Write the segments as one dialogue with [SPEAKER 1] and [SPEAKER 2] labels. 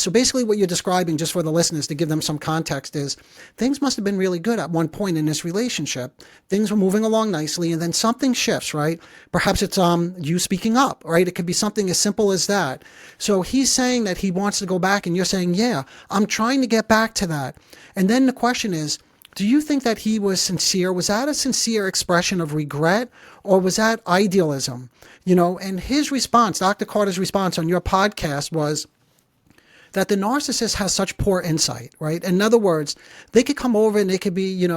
[SPEAKER 1] So basically what you're describing, just for the listeners to give them some context, is things must have been really good at one point in this relationship. Things were moving along nicely, and then something shifts, right? Perhaps it's you speaking up, right? It could be something as simple as that. So he's saying that he wants to go back, and you're saying, yeah, I'm trying to get back to that. And then the question is, do you think that he was sincere? Was that a sincere expression of regret, or was that idealism? And his response, Dr. Carter's response on your podcast was that the narcissist has such poor insight, right? In other words, they could come over and they could be,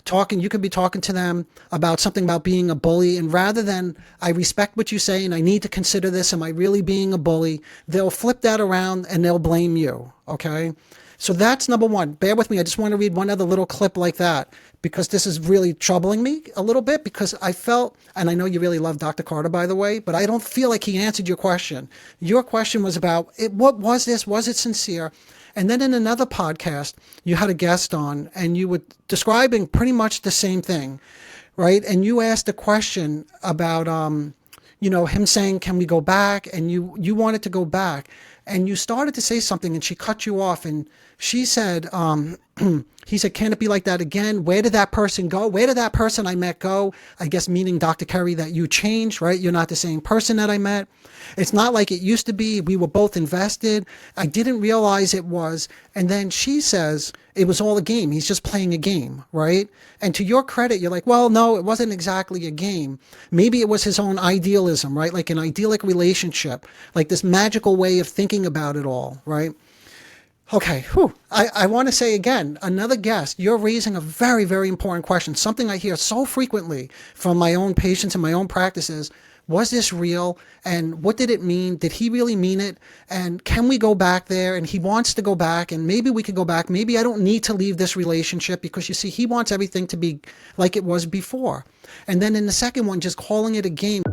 [SPEAKER 1] talking, you could be talking to them about something about being a bully. And rather than, I respect what you say and I need to consider this, am I really being a bully? They'll flip that around and they'll blame you, okay? So that's number one. Bear with me. I just want to read one other little clip like that, because this is really troubling me a little bit, because I felt, and I know you really love Dr. Carter, by the way, but I don't feel like he answered your question. Your question was about, what was this? Was it sincere? And then in another podcast, you had a guest on and you were describing pretty much the same thing, right? And you asked a question about, him saying, can we go back? And you wanted to go back. And you started to say something and she cut you off and she said, he said, can it be like that again? Where did that person go? Where did that person I met go? I guess meaning Dr. Kerry, that you changed, right? You're not the same person that I met. It's not like it used to be. We were both invested. I didn't realize it was. And then she says, it was all a game. He's just playing a game, right? And to your credit, you're like, well, no, it wasn't exactly a game. Maybe it was his own idealism, right? Like an idyllic relationship, like this magical way of thinking about it all, right? Okay, I want to say again, another guest, you're raising a very, very important question, something I hear so frequently from my own patients and my own practices. Was this real? And what did it mean? Did he really mean it? And can we go back there? And he wants to go back, and maybe we could go back. Maybe I don't need to leave this relationship, because you see, he wants everything to be like it was before. And then in the second one, just calling it a game.